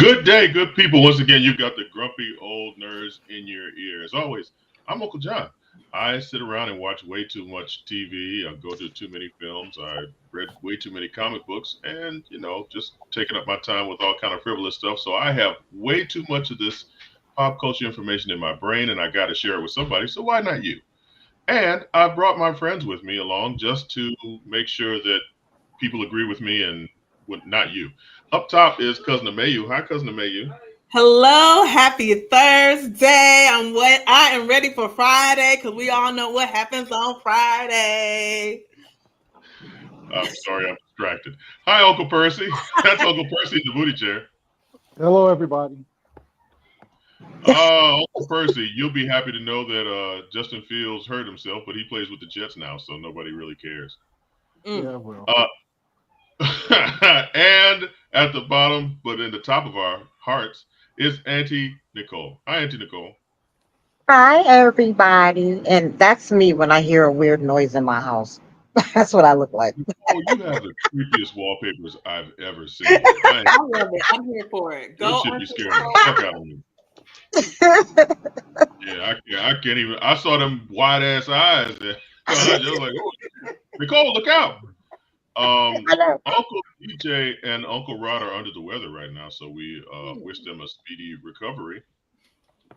Good day, good people. Once again, you've got the grumpy old nerds in your ear. As always, I'm Uncle John. I sit around and watch way too much TV. I go to too many films. I read way too many comic books, and just taking up my time with all kind of frivolous stuff. So I have way too much of this pop culture information in my brain, and I got to share it with somebody. So why not you? And I brought my friends with me along just to make sure that people agree with me and not you. Up top is Cousin Amayu. Hi, Cousin Amayu. Hello, happy Thursday. I am ready for Friday because we all know what happens on Friday. I'm sorry, I'm distracted. Hi, Uncle Percy. That's Uncle Percy in the booty chair. Hello, everybody. Uncle Percy, you'll be happy to know that Justin Fields hurt himself, but he plays with the Jets now, so nobody really cares. Yeah, well. And at the bottom, but in the top of our hearts, is Auntie Nicole. Hi, Auntie Nicole. Hi, everybody. And that's me when I hear a weird noise in my house. That's what I look like. Oh, you have the creepiest wallpapers I've ever seen. I love it. I'm here for it. This Go should on be to scaring the the fuck out of me. Yeah, I can't even. I saw them wide ass eyes. There. I was like, oh, Nicole, look out. Uncle DJ and Uncle Rod are under the weather right now, so we wish them a speedy recovery.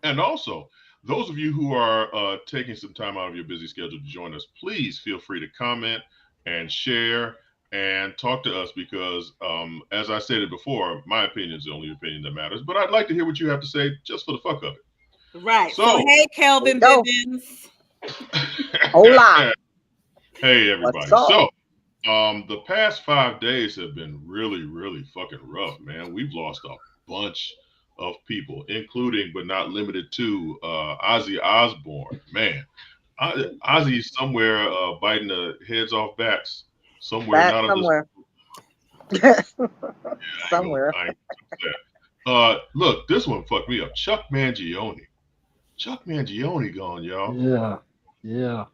And also, those of you who are taking some time out of your busy schedule to join us, please feel free to comment and share and talk to us because, as I stated before, my opinion is the only opinion that matters. But I'd like to hear what you have to say just for the fuck of it. Right. So hey, Kelvin Bivens. Hola. Hey, everybody. So, the past 5 days have been really, really fucking rough, man. We've lost a bunch of people, including but not limited to Ozzy Osbourne. Man, Ozzy's somewhere biting the heads off bats somewhere. Bat Not somewhere. Somewhere. Look, this one fucked me up. Chuck Mangione. Chuck Mangione gone, y'all. Yeah.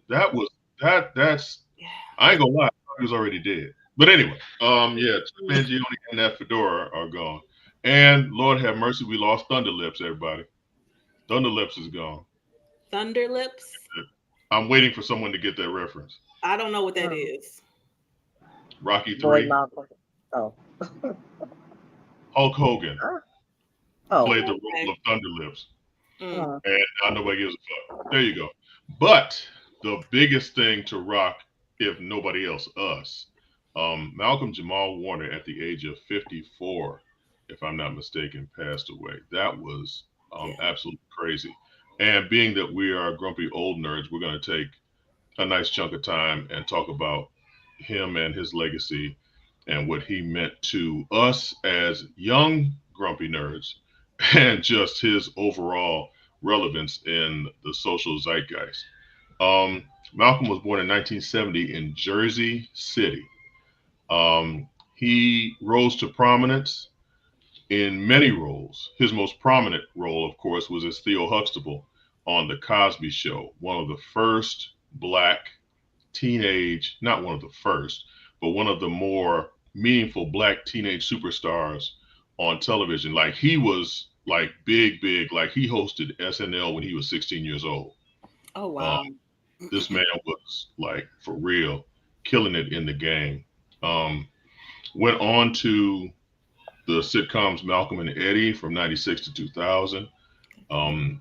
That's. I ain't gonna lie. He was already dead. But anyway, Chuck Mangione and that fedora are gone. And Lord have mercy, we lost Thunder Lips, everybody. Thunder Lips is gone. Thunder Lips? I'm waiting for someone to get that reference. I don't know what that is. Rocky 3. Oh. Hulk Hogan played the role of Thunder Lips. And now nobody gives a fuck. There you go. But the biggest thing to rock, if nobody else, us, Malcolm Jamal Warner at the age of 54, if I'm not mistaken, passed away. That was absolutely crazy. And being that we are grumpy old nerds, we're going to take a nice chunk of time and talk about him and his legacy and what he meant to us as young grumpy nerds and just his overall relevance in the social zeitgeist. Malcolm was born in 1970 in Jersey City. He rose to prominence in many roles. His most prominent role, of course, was as Theo Huxtable on The Cosby Show, one of the first black teenage, not one of the first, but one of the more meaningful black teenage superstars on television. Like he was like big, like he hosted SNL when he was 16 years old. Oh, wow. This man was like for real killing it in the game. Went on to the sitcoms Malcolm and Eddie from 96 to 2000.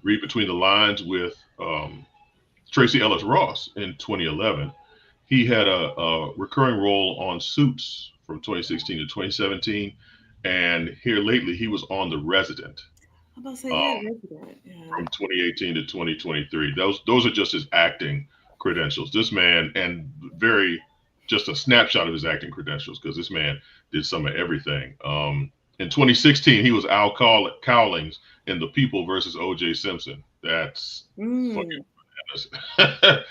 Read Between the Lines with Tracy Ellis Ross in 2011. He had a recurring role on Suits from 2016 to 2017. And here lately, he was on The Resident. I'm about to say, Resident. Yeah. From 2018 to 2023. Those are just his acting credentials. This man, and just a snapshot of his acting credentials, because this man did some of everything. In 2016, he was Al Cowlings in The People versus O.J. Simpson. That's fucking bananas.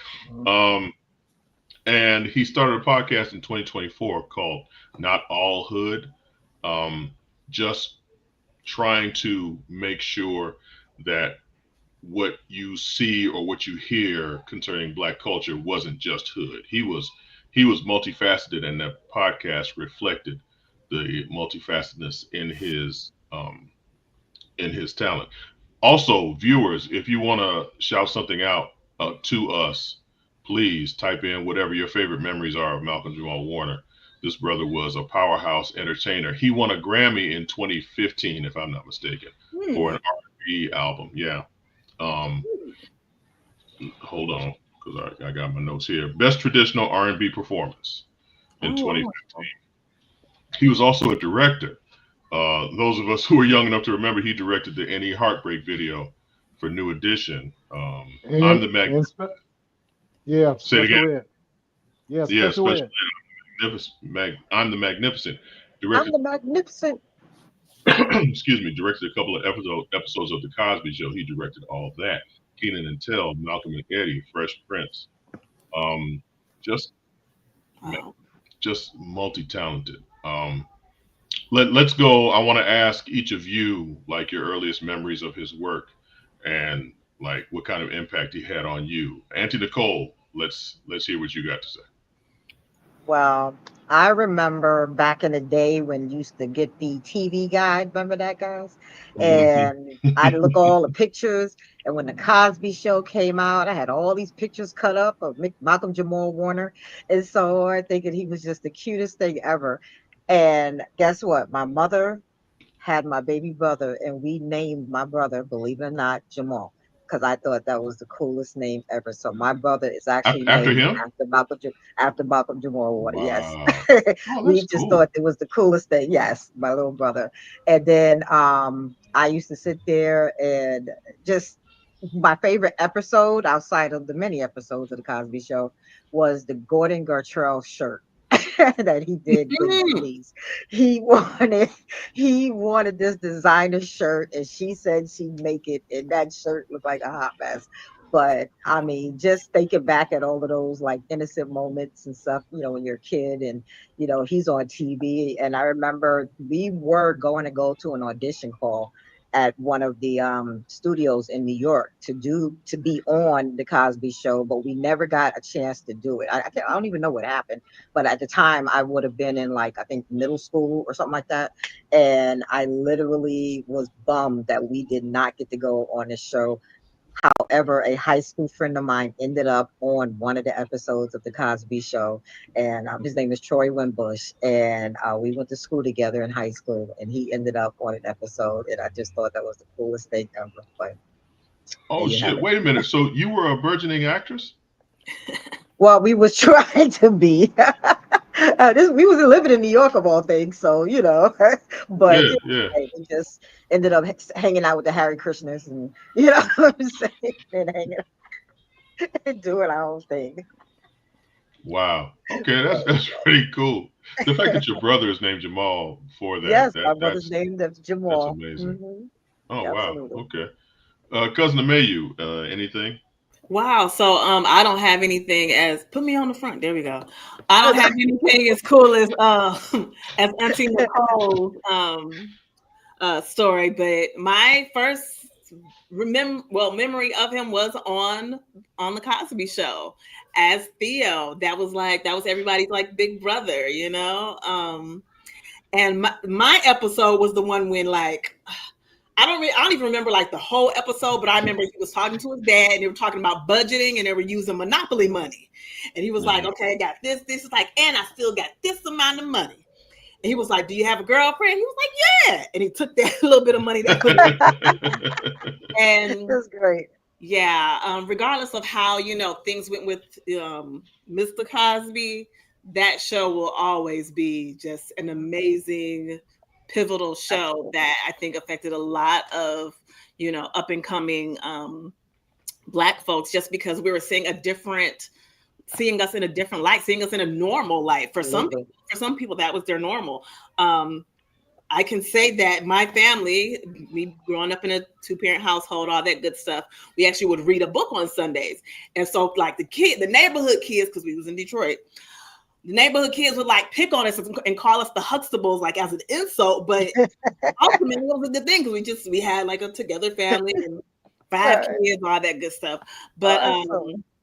And he started a podcast in 2024 called Not All Hood, just trying to make sure that what you see or what you hear concerning Black culture wasn't just hood. He was multifaceted, and that podcast reflected the multifacetedness in his in his talent. Also, viewers, if you want to shout something out to us, please type in whatever your favorite memories are of Malcolm Jamal Warner. This brother was a powerhouse entertainer. He won a Grammy in 2015, if I'm not mistaken, for an R&B album. Yeah. Um, hold on, because I got my notes here. Best traditional R&B performance in 2015. He was also a director. Those of us who are young enough to remember, he directed the Any Heartbreak video for New Edition. I'm the yeah, Say it special again. ed. Yeah, Yeah, special special ed. I'm the Magnificent. I'm Directed, the magnificent. excuse me, directed a couple of episodes of The Cosby Show. He directed all that. Keenan and Tel, Malcolm and Eddie, Fresh Prince. Um, just, just multi-talented. Let's go. I want to ask each of you like your earliest memories of his work and like what kind of impact he had on you. Auntie Nicole, let's hear what you got to say. Well, I remember back in the day when you used to get the TV guide. Remember that, guys? And I'd look all the pictures. And when the Cosby Show came out, I had all these pictures cut up of Malcolm Jamal Warner. And so I thinking he was just the cutest thing ever. And guess what? My mother had my baby brother, and we named my brother, believe it or not, Jamal, because I thought that was the coolest name ever. So my brother is actually After named him? After Malcolm Jamal Warner. Yes, Wow. Oh, we that's just cool. thought it was the coolest thing. Yes, my little brother. And then I used to sit there and just my favorite episode outside of the many episodes of the Cosby Show was the Gordon Gartrell shirt that he did with his niece. He wanted he wanted this designer shirt, and she said she'd make it, and that shirt looked like a hot mess. But I mean, just thinking back at all of those like innocent moments and stuff, when you're a kid and he's on TV. And I remember we were going to go to an audition call at one of the studios in New York to be on the Cosby Show, but we never got a chance to do it. I don't even know what happened, but at the time I would have been in like I think middle school or something like that, and I literally was bummed that we did not get to go on this show. However, a high school friend of mine ended up on one of the episodes of the Cosby Show, and his name is Troy Wimbush, and we went to school together in high school, and he ended up on an episode, and I just thought that was the coolest thing ever. But oh shit! Wait a minute. So you were a burgeoning actress? Well, we was trying to be. We was living in New York of all things, so but yeah. We just ended up hanging out with the Harry Krishners, and you know what I'm saying, and hanging out and doing our own thing. Wow. Okay, that's pretty cool. The fact that your brother is named Jamal for that. Yes, my brother's name is Jamal. That's amazing. Mm-hmm. Oh Absolutely. wow. Okay. Cousin Amayu, anything? Wow. So I don't have anything as put me on the front. There we go. I don't have anything as cool as Auntie Nicole's story, but my first memory of him was on the Cosby Show as Theo. That was everybody's like big brother, and my episode was the one when like I don't even remember like the whole episode, but I remember he was talking to his dad and they were talking about budgeting and they were using Monopoly money. And he was like, okay, I got this. This is like, and I still got this amount of money. And he was like, do you have a girlfriend? He was like, yeah. And he took that little bit of money. And that's great. Yeah. Regardless of how, things went with Mr. Cosby, that show will always be just an amazing pivotal show that I think affected a lot of, up and coming Black folks, just because we were seeing us in a different light, seeing us in a normal light. For some people, that was their normal. I can say that my family, me growing up in a 2-parent household, all that good stuff, we actually would read a book on Sundays. And so like the neighborhood kids, because we was in Detroit, the neighborhood kids would like pick on us and call us the Huxtables, like as an insult, but ultimately it was a good thing because we had like a together family and 5 kids, all that good stuff. But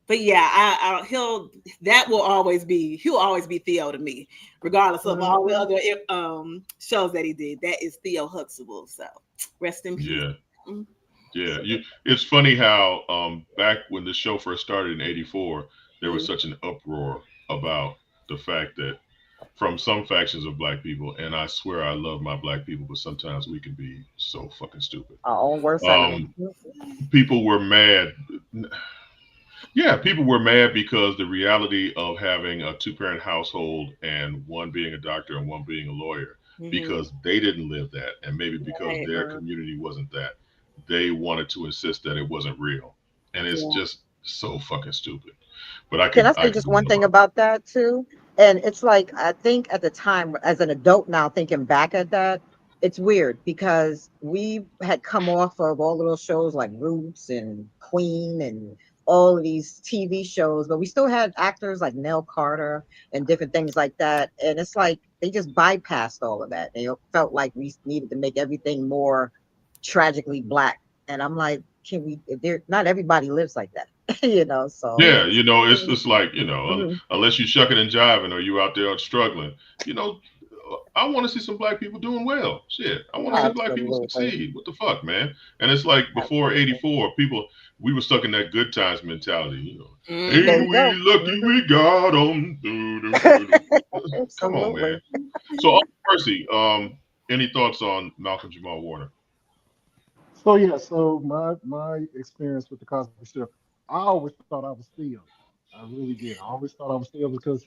but yeah, he'll always be Theo to me, regardless of all the other shows that he did. That is Theo Huxtable. So rest in peace. Yeah. Yeah, it's funny how back when the show first started in '84, there was such an uproar about the fact that from some factions of black people, and I swear I love my black people, but sometimes we can be so fucking stupid. Our own worst enemy. Um, People were mad. Yeah, people were mad because the reality of having a two-parent household and one being a doctor and one being a lawyer, because they didn't live that, and maybe because their community wasn't that, they wanted to insist that it wasn't real, and it's just so fucking stupid. But Can I I say could just go on one thing about about that too? And it's like I think at the time, as an adult now, thinking back at that, it's weird because we had come off of all of those shows like Roots and Queen and all of these TV shows, but we still had actors like Nell Carter and different things like that. And it's like they just bypassed all of that. They felt like we needed to make everything more tragically black. And I'm like, can we? There, not everybody lives like that, you know. So. Yeah, it's like unless you shucking and jiving or you out there struggling, you know, I want to see some black people doing well. Shit, I want to see black people Absolutely. succeed. What the fuck, man? And it's like before Absolutely. '84, people we were stuck in that good times mentality. There Ain't we we go. lucky we got them? Come on, man. Absolutely. So, Percy, any thoughts on Malcolm Jamal Warner? So yeah, so my experience with the Cosby Show, I always thought I was Theo. I really did. I always thought I was Theo because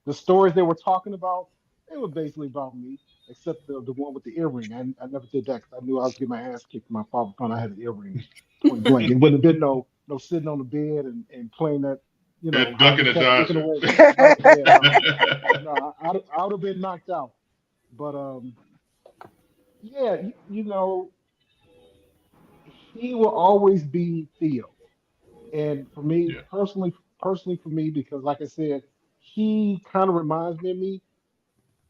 the stories they were talking about, they were basically about me, except the one with the earring. I never did that because I knew I was getting my ass kicked. My father found I had an earring, point blank. It wouldn't have been no sitting on the bed and playing that, And how ducking he and kept looking dodging. away. No, yeah, no, I would have been knocked out. But yeah, he will always be Theo. And for me Yeah, personally for me, because like I said, he kind of reminds me of me.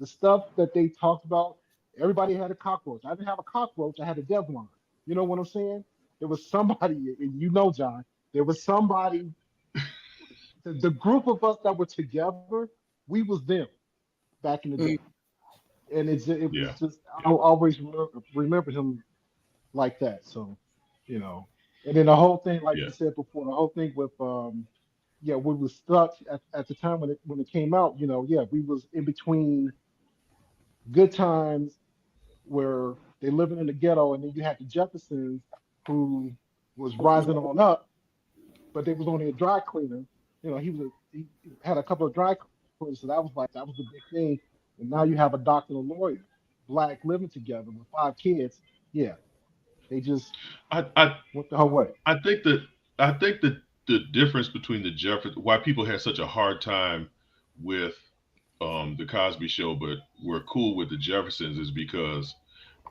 The stuff that they talked about, everybody had a cockroach. I didn't have a cockroach, I had a Devlon. You know what I'm saying? There was somebody, and John, there was somebody, the group of us that were together, we was them back in the day. And it was yeah, just, yeah, I'll always remember him like that. So, you know, and then the whole thing, like yeah. you said before, the whole thing with yeah, we was stuck at the time when it came out, yeah, we was in between good times where they living in the ghetto, and then you had the Jeffersons who was rising on up, but they was only a dry cleaner. He had a couple of dry cleaners, so that was the big thing. And now you have a doctor and a lawyer, black living together with 5 kids. Yeah, they just I, I went the whole way. I think that I think that the difference between the Jefferson, why people had such a hard time with the Cosby Show, but were cool with the Jeffersons, is because,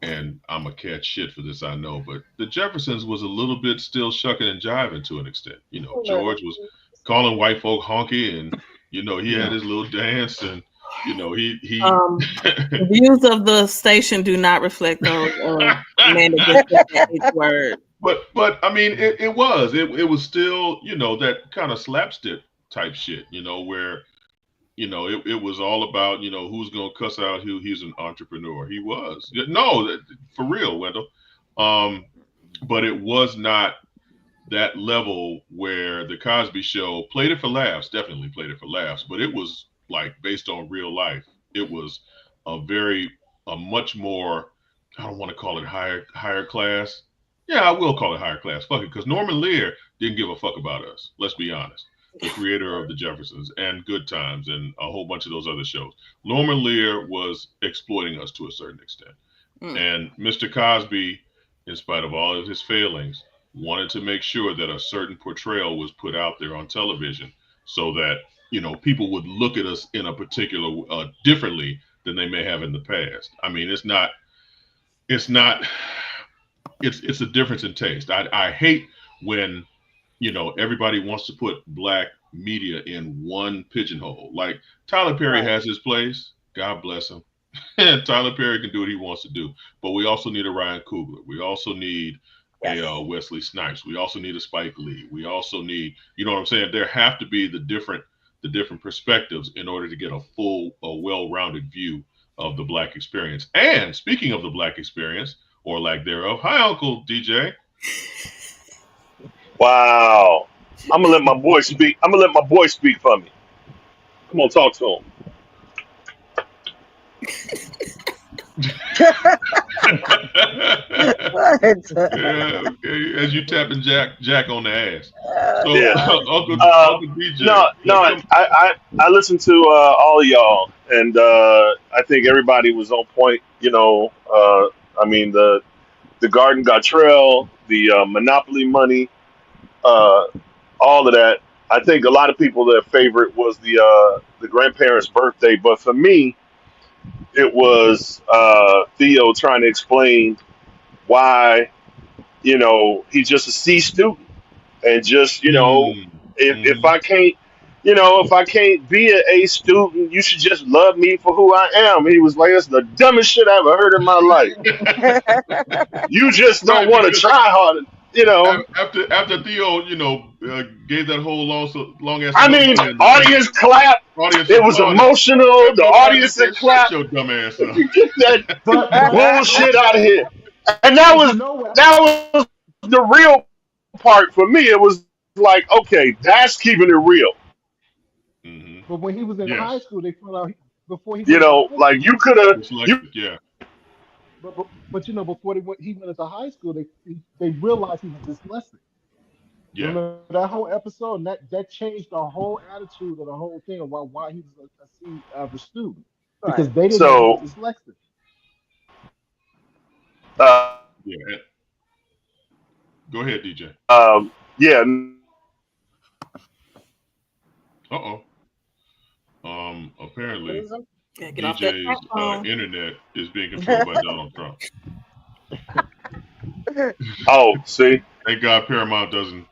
and I'm a catch shit for this, I know, but the Jeffersons was a little bit still shucking and jiving to an extent. George was calling white folk honky, and he had Yeah. his little dance, and he. The views of the station do not reflect those of Amanda just said that H word. But I mean, it was still that kind of slapstick type shit, where it was all about who's gonna cuss out who. He's an entrepreneur. He was. No, for real, Wendell. Um, but it was not that level where the Cosby Show played it for laughs. Definitely played it for laughs, but it was like based on real life. It was a very a much more. I don't want to call it higher class. Yeah, I will call it higher class. Fuck it, because Norman Lear didn't give a fuck about us. Let's be honest. The creator of the Jeffersons and Good Times and a whole bunch of those other shows. Norman Lear was exploiting us to a certain extent. And Mr. Cosby, in spite of all of his failings, wanted to make sure that a certain portrayal was put out there on television so that people would look at us in a particular differently than they may have in the past. I mean, it's not it's a difference in taste. I hate when everybody wants to put black media in one pigeonhole. Like Tyler Perry Right. has his place. God bless him. Tyler Perry can do what he wants to do, but we also need a Ryan Coogler. We also need Wesley Snipes. We also need a Spike Lee. We also need, you know what I'm saying? There have to be the different perspectives in order to get a well-rounded view of the black experience. And speaking of the black experience, or lack thereof, hi Uncle DJ. Wow. I'm gonna let my boy speak. I'm gonna let my boy speak for me. Come on, talk to him. Yeah, okay. As you tapping Jack on the ass. So Yeah. Uncle DJ, No, no. I listened to all of y'all, and I think everybody was on point. I mean the Garden Gartrell, the Monopoly money, uh, all of that. I think a lot of people their favorite was the grandparents' birthday, but for me, it was Theo trying to explain why he's just a C student, and just if mm-hmm. I can't if I can't be an A student, you should just love me for who I am. He was like, that's the dumbest shit I ever heard in my life. You just don't Right, want to because try harder. after Theo, gave that whole long ass I mean, monologue, and audience clap. audience It was applauded. emotional. The Nobody audience had said, "Shut clapped. your dumb ass up." Get that but bullshit out of here. And that but you was know what? that was the real part for me. It was like, okay, that's keeping it real. Hmm. But when he was in high Yes, school, they found out before he went to high Like you school. could have you dyslexic. Yeah, But before he went into high school, they realized he was dyslexic. yeah. Remember that whole episode? And that changed the whole attitude of the whole thing of why he was a C average student because Right. they didn't know he was so dyslexic. Yeah. Go ahead, DJ. yeah, Uh oh. Apparently, Lose 'em? Yeah, get off that DJ's phone. internet is being controlled by Donald Trump. oh, see, Thank God Paramount doesn't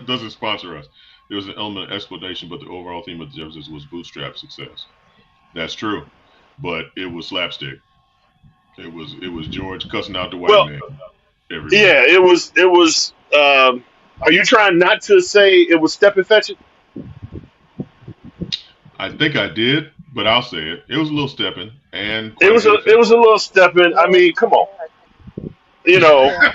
doesn't sponsor us. There was an element of explanation, but the overall theme of the Jeffersons was bootstrap success. That's true, but it was slapstick. It was George cussing out the white well, man everywhere. yeah, it was. Are you trying not to say it was step and fetch it? I think I did, but I'll say it. It was a little stepping and It quite a was bit a of it was a little step in. I mean, come on, you know, Yeah.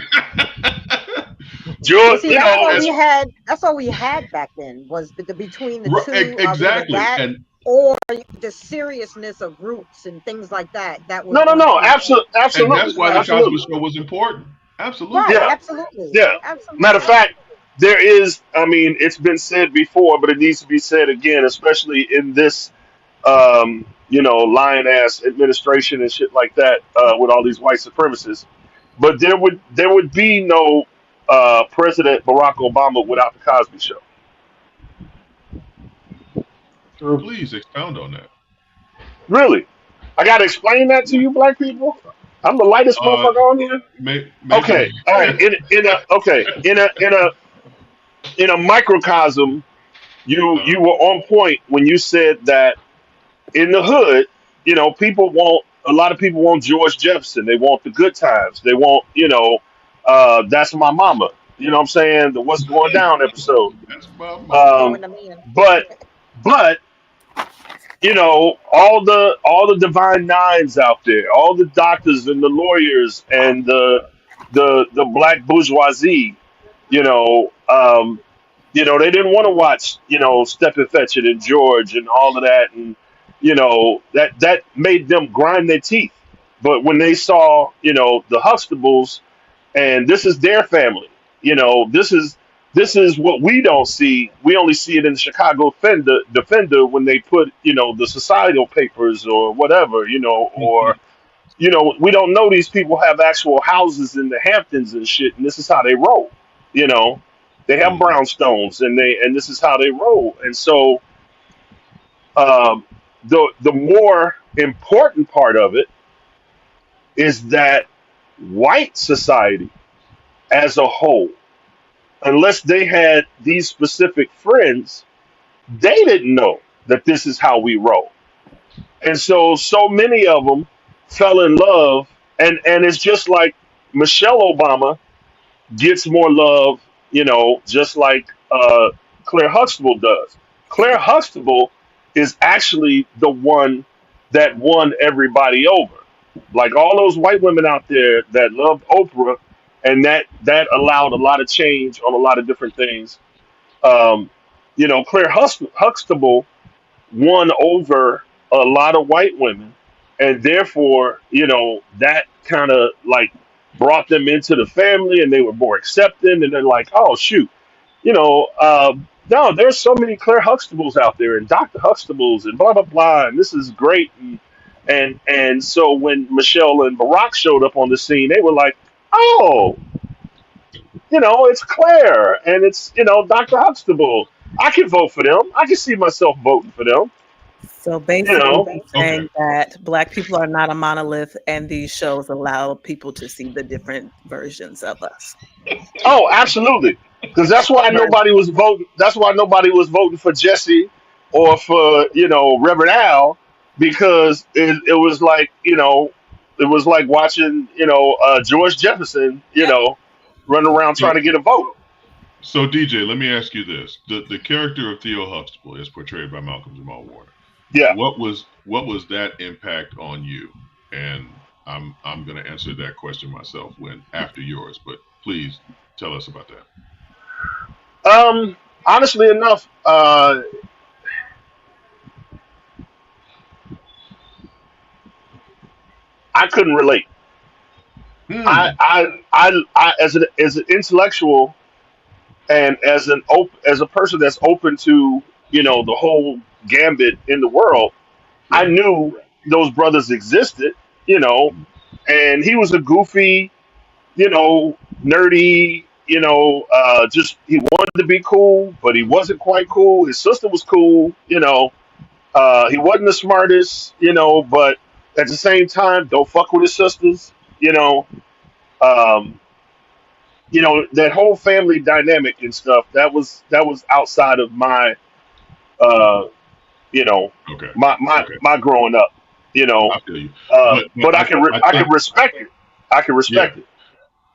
Well, George, see, as that's all we had back then was between the two of either exactly, that and or the seriousness of roots and things like that. That was no, no, going no, to that's absolutely, why the right, Cosby absolutely. Show was important. Absolutely. right, Yeah, absolutely, yeah. Matter of absolutely, fact, there is. I mean, it's been said before, but it needs to be said again, especially in this, lion ass administration and shit like that, with all these white supremacists. But there would be no President Barack Obama without the Cosby Show. True. Please expound on that. Really, I got to explain that to you, black people. I'm the lightest Uh, motherfucker on here. maybe. Okay, all right. In a microcosm, you were on point when you said that in the hood, a lot of people want George Jefferson. They want the good times. They want, that's my mama. You know what I'm saying? The What's Going Down episode. That's my mama. throwing Um, them in. but but all the divine nines out there, all the doctors and the lawyers and the black bourgeoisie, you know, um, they didn't want to watch, Step and Fetch It and George and all of that, and that made them grind their teeth. But when they saw, the Huxtables, and this is their family, this is what we don't see. We only see it in the Chicago Defender when they put, the societal papers or whatever, or we don't know these people have actual houses in the Hamptons and shit, and this is how they roll. You know, they have Mhm. brownstones, and this is how they roll. And so, the more important part of it is that white society as a whole, unless they had these specific friends, they didn't know that this is how we roll. And so many of them fell in love, and it's just like Michelle Obama gets more love, just like Claire Huxtable does. Claire Huxtable is actually the one that won everybody over. Like all those white women out there that loved Oprah, and that allowed a lot of change on a lot of different things. Um, Claire Huxtable won over a lot of white women, and therefore, that kind of like brought them into the family, and they were more accepting, and they're like, oh shoot, no, there's so many Claire Huxtables out there, and Dr. Huxtables, and blah blah blah, and this is great, and so when Michelle and Barack showed up on the scene, they were like, oh, it's Claire, and it's Dr. Huxtable. I can vote for them. I can see myself voting for them. So basically, saying that Black people are not a monolith, and these shows allow people to see the different versions of us. Oh, absolutely. Because that's why nobody was voting. That's why nobody was voting for Jesse or for Reverend Al, because it was like it was like watching George Jefferson run around trying to get a vote. So DJ, let me ask you this: the character of Theo Huxtable is portrayed by Malcolm Jamal Warner. Yeah. What was that impact on you? And I'm going to answer that question myself after yours, but please tell us about that. Honestly enough, I couldn't relate. I as an intellectual and as a person that's open to the whole gambit in the world, I knew those brothers existed, and he was a goofy, nerdy, just he wanted to be cool, but he wasn't quite cool. His sister was cool, he wasn't the smartest, but at the same time, don't fuck with his sisters, that whole family dynamic and stuff. That was outside of my, my growing up, I feel you. But I can respect it. I can respect it.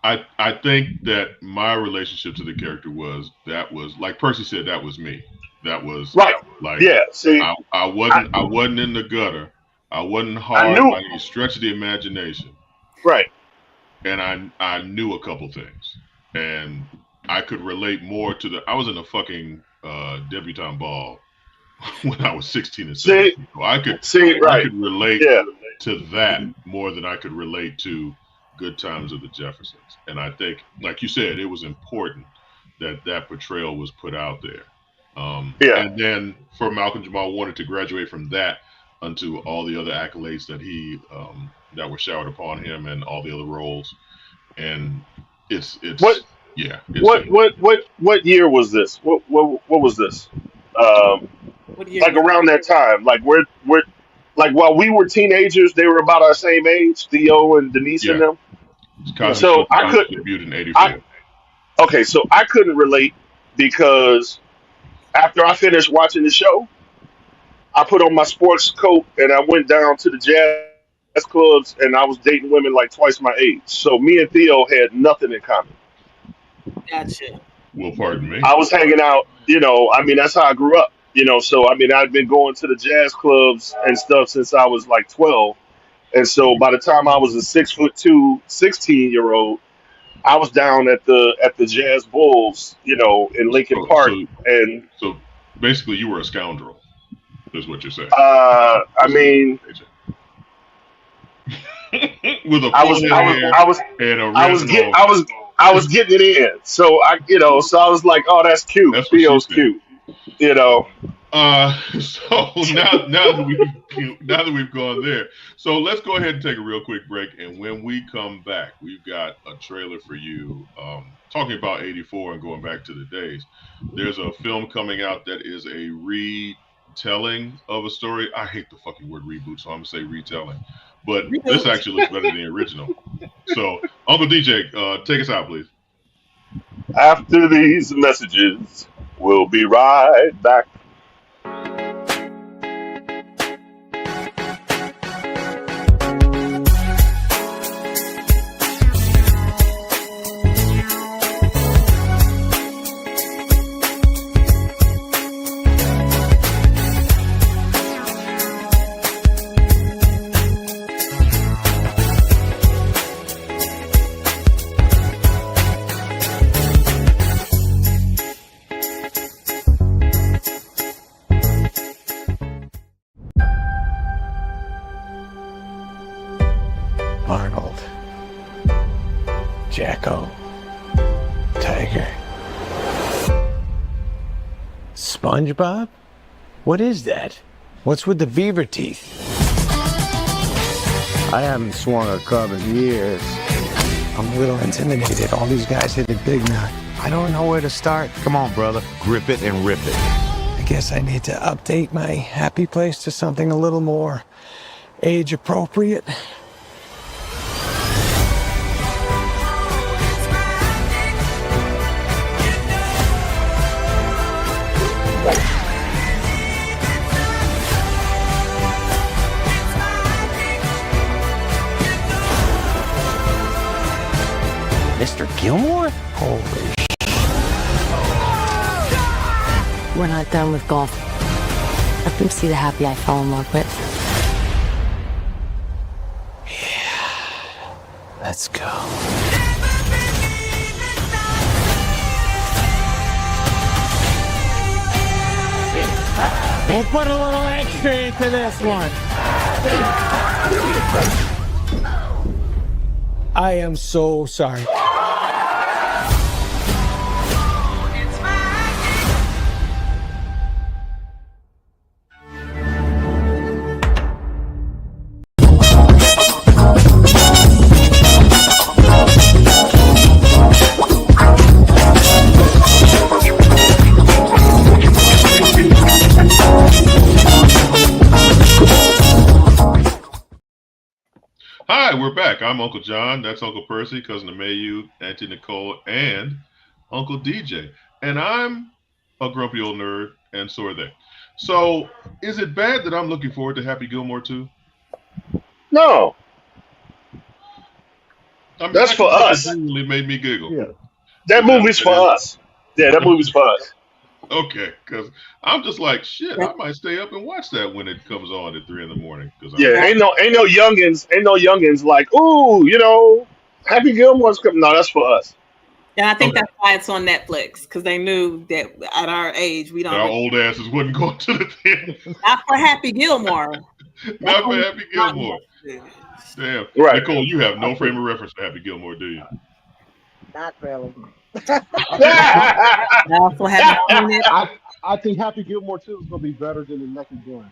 I think that my relationship to the character was like Percy said, that was me. That was right. Like, yeah. See, I wasn't in the gutter. I wasn't hard by any stretch of the imagination. Right. And I knew a couple things, and I could relate more to I was in a fucking debutante ball when I was 16 and 17. So I could relate to that more than I could relate to Good Times of the Jeffersons. And I think, like you said, it was important that portrayal was put out there. And then for Malcolm Jamal Warner to graduate from that unto all the other accolades that he that were showered upon him, and all the other roles. And it's what year was this? What was this? Like around that time, like we're like while we were teenagers, they were about our same age, Theo and Denise and them. So I could debuted in '84. Okay, so I couldn't relate because after I finished watching the show, I put on my sports coat and I went down to the jazz clubs, and I was dating women like twice my age. So me and Theo had nothing in common. Gotcha. Well, pardon me. I was hanging out, that's how I grew up, so I'd been going to the jazz clubs and stuff since I was like 12. And so by the time I was a 6'2", 16-year-old, I was down at the Jazz Bulls, in Lincoln Park. So basically you were a scoundrel, is what you're saying. I mean, with a I was getting it in. So I was like, oh, that's cute. Theo's cute. So now that we've gone there, so let's go ahead and take a real quick break. And when we come back, we've got a trailer for you, talking about '84 and going back to the days. There's a film coming out that is a retelling of a story. I hate the fucking word reboot, so I'm gonna say retelling. But this actually looks better than the original. So, Uncle DJ, take us out, please. After these messages, we'll be right back. Arnold. Jacko. Tiger. SpongeBob? What is that? What's with the beaver teeth? I haven't swung a club in years. I'm a little intimidated. All these guys hit it big now. I don't know where to start. Come on, brother. Grip it and rip it. I guess I need to update my happy place to something a little more age appropriate. Mr. Gilmore? Holy We're not done with golf. Let them see the happy I fell in love with. yeah. Let's go. We'll put a little extra into this one. I am so sorry. Hi, we're back. I'm Uncle John. That's Uncle Percy, cousin of Mayu, Auntie Nicole, and Uncle DJ. And I'm a grumpy old nerd, and so are they. So, is it bad that I'm looking forward to Happy Gilmore 2? No, I mean, that's for us. It really made me giggle. Yeah. That movie's for us. Yeah, that movie's for us. Okay, because I'm just like, shit, I might stay up and watch that when it comes on at 3 a.m. Yeah, ain't no youngins like, ooh, Happy Gilmore's coming. No, that's for us. And I think that's why it's on Netflix, because they knew that at our age we don't. Our old asses wouldn't go to the theater. Not for Happy Gilmore. Not for Happy Gilmore. Damn. Right. Nicole, you have no frame of reference to Happy Gilmore, do you? Not really. I also haven't seen it. I think Happy Gilmore 2 is going to be better than the Naked Gun.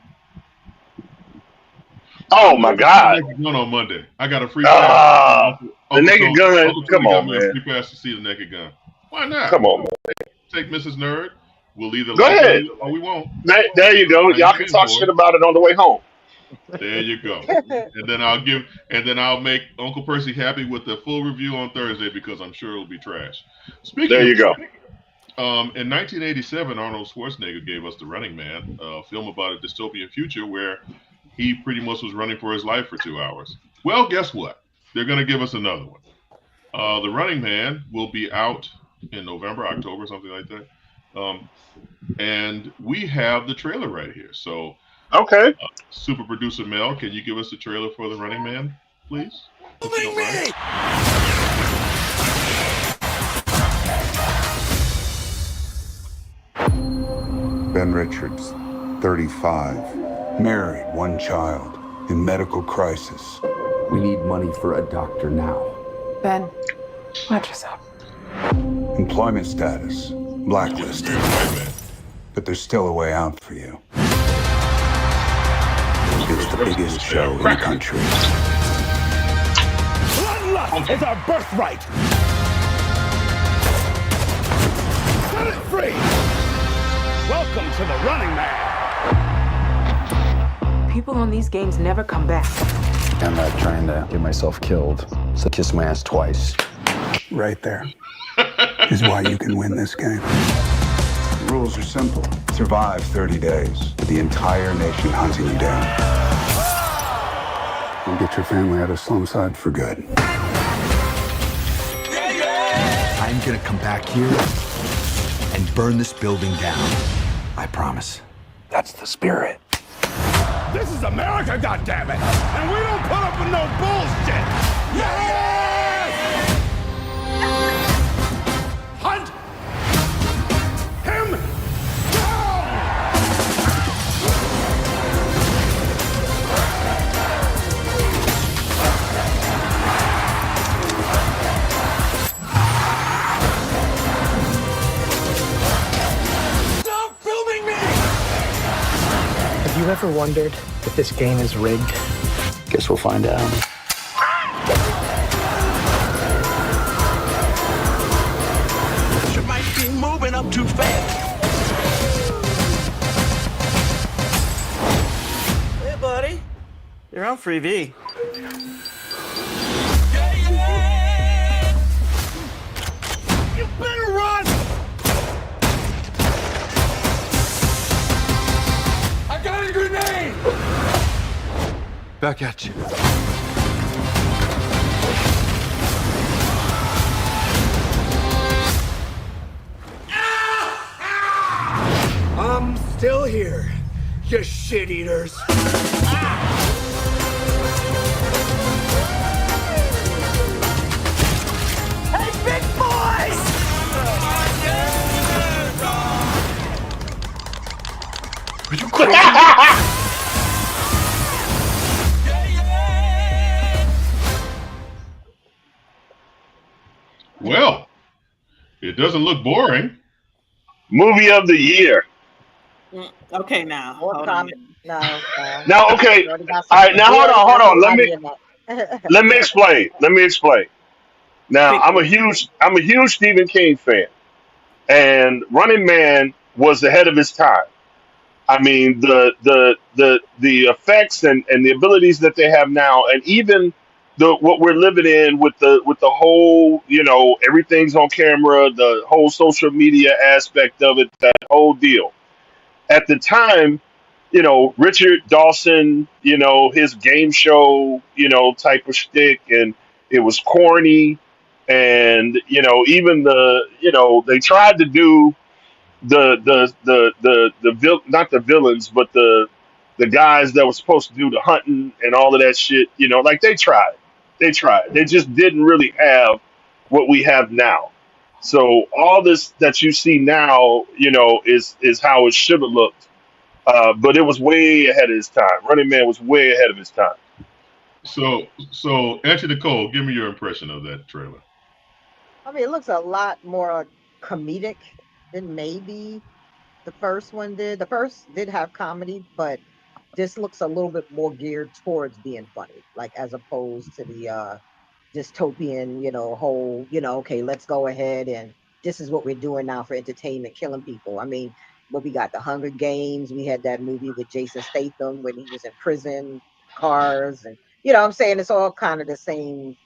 Oh my God! Naked Gun on Monday. I got a free pass. The Naked Gun. Come on, man. Free pass to see the Naked Gun. Why not? Come on, man. Take Mrs. Nerd. We'll either go ahead or we won't. There you go. Y'all can talk shit about it on the way home. There you go. And then I'll make Uncle Percy happy with the full review on Thursday because I'm sure it'll be trash. There you go. In 1987, Arnold Schwarzenegger gave us The Running Man, a film about a dystopian future where he pretty much was running for his life for 2 hours. Well, guess what? They're going to give us another one. The Running Man will be out in November, October, something like that. And we have the trailer right here. So, okay. Super producer Mel, can you give us the trailer for The Running Man, please? Believe me! Ben Richards, 35, married, 1 child, in medical crisis. We need money for a doctor now. Ben, watch yourself. Employment status, blacklisted. But there's still a way out for you. It's the biggest show in the country. Bloodlust is our birthright! Set it free! Welcome to The Running Man! People on these games never come back. I'm not trying to get myself killed, so kiss my ass twice. Right there is why you can win this game. The rules are simple. Survive 30 days, with the entire nation hunting you down. And get your family out of Slumside for good. I'm gonna come back here and burn this building down. I promise. That's the spirit. This is America, goddammit! And we don't put up with no bullshit! Yes! Hunt him down! ever wondered if this game is rigged? Guess we'll find out. You might be moving up too fast. Hey, buddy. You're on Freebie. You better run! I got a grenade! Back at you. I'm still here, you shit eaters. Hey, big boys! Are you crazy? Well, it doesn't look boring. Movie of the year. Okay, now. Hold on. No. Now, okay. All right, now hold on. Let me explain. Now, I'm a huge Stephen King fan, and Running Man was ahead of his time. I mean, the effects and the abilities that they have now, and even the what we're living in with the whole, everything's on camera, the whole social media aspect of it, that whole deal. At the time, Richard Dawson, his game show, type of shtick, and it was corny, and even they tried to do not the villains, but the guys that were supposed to do the hunting and all of that shit. Like they tried. They just didn't really have what we have now. So all this that you see now, is how it should have looked. But it was way ahead of his time. Running Man was way ahead of his time. So Auntie Nicole, give me your impression of that trailer. I mean, it looks a lot more comedic than maybe the first one did. The first did have comedy, but this looks a little bit more geared towards being funny, like as opposed to the dystopian, whole, okay, let's go ahead and this is what we're doing now for entertainment, killing people. I mean, but we got the Hunger Games. We had that movie with Jason Statham when he was in prison, Cars, and I'm saying it's all kind of the same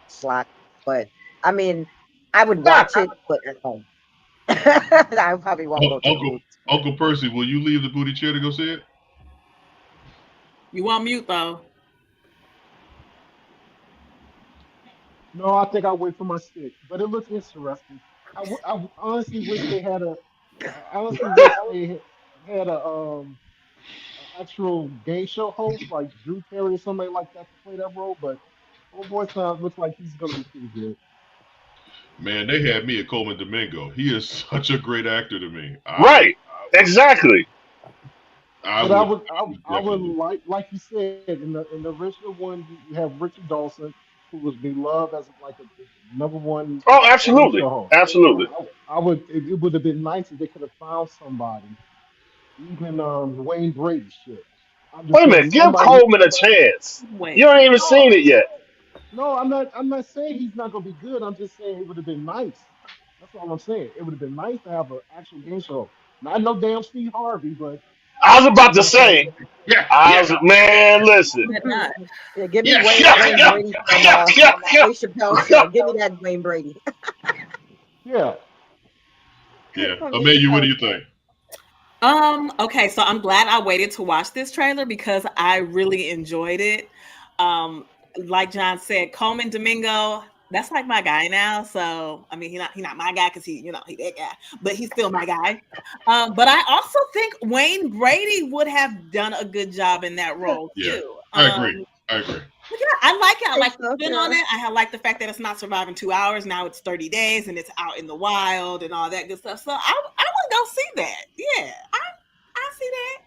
slot. But I mean, I would watch it, but at home. I probably won't go to the movies. Uncle Percy, will you leave the booty chair to go see it? You on mute though. No, I think I'll wait for my stick, but it looks interesting. I honestly wish they had a. I honestly wish they had a actual game show host like Drew Carey or somebody like that to play that role. But old boy sounds looks like he's gonna be pretty good. Man, they had me at Coleman Domingo. He is such a great actor to me. Right. Exactly. I would like you said in the original one you have Richard Dawson who was beloved as like a number one Oh, game absolutely. show host. Absolutely. I would it would have been nice if they could have found somebody, even Wayne Brady shit. I'm just Wait a saying minute. Give somebody. Coleman a chance. Wait. You ain't even seen it yet. No, I'm not saying he's not gonna be good. I'm just saying it would have been nice. That's all I'm saying. It would have been nice to have an actual game show. Not no damn Steve Harvey, but I was about to know what I'm say. saying? Man, listen. Yeah, give me Yeah, Wayne Brady from Dave Chappelle show. Give me that Wayne Brady. Yeah. Yeah. Amelia, what do you think? Okay, so I'm glad I waited to watch this trailer because I really enjoyed it. Like John said, Coleman Domingo, that's like my guy now. So I mean, he's not my guy because he that guy, but he's still my guy. But I also think Wayne Brady would have done a good job in that role too. I agree. Yeah, I like it. I like the spin on it. I like the fact that it's not surviving 2 hours. Now it's 30 days and it's out in the wild and all that good stuff. So I want to go see that. Yeah, I see that.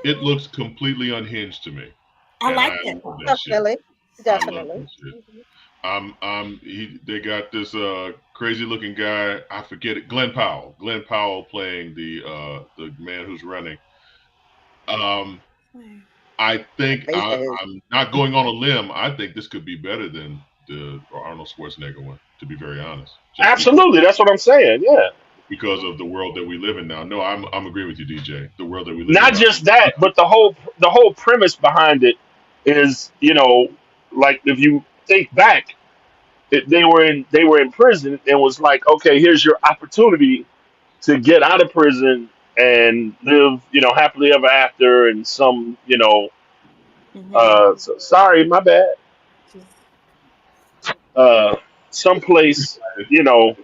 It looks completely unhinged to me. I like it. Definitely. They got this crazy looking guy. I forget it. Glenn Powell. Glenn Powell playing the man who's running. I think I'm not going on a limb. I think this could be better than the Arnold Schwarzenegger one. To be very honest, Absolutely, that's what I'm saying. Yeah. Because of the world that we live in now. No, I'm agreeing with you, DJ. The world that we live Not in now. just that, but the whole premise behind it is, like if you think back, they were in prison and was like, okay, here's your opportunity to get out of prison and live, happily ever after, and some, sorry, my bad. Uh, someplace, you know,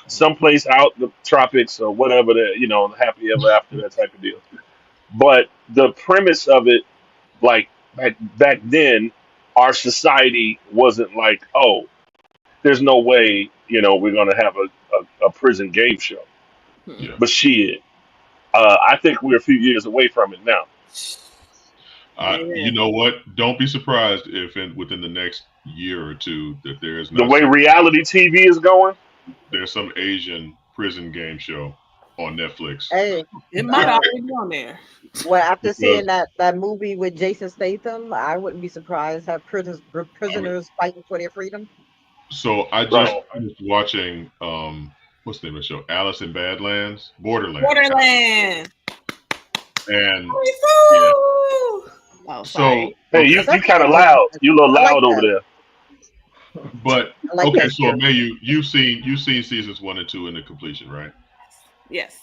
someplace out in the tropics or whatever, happily ever after, that type of deal. But the premise of it, like back then, our society wasn't like, oh, there's no way, we're gonna have a prison game show. Yeah. But shit, I think we're a few years away from it now. You know what? Don't be surprised if within the next year or two that there is The not way reality TV is going, there's some Asian prison game show on Netflix. Hey, it might already be on there. Well, after seeing that movie with Jason Statham, I wouldn't be surprised to have prisoners fighting for their freedom. So I just finished watching what's the name of the show? Alice in Borderlands. And yeah. Oh, so hey, you kind of loud. You a little loud over there. But okay, so May, you've seen seasons 1 and 2 in the completion, right? Yes.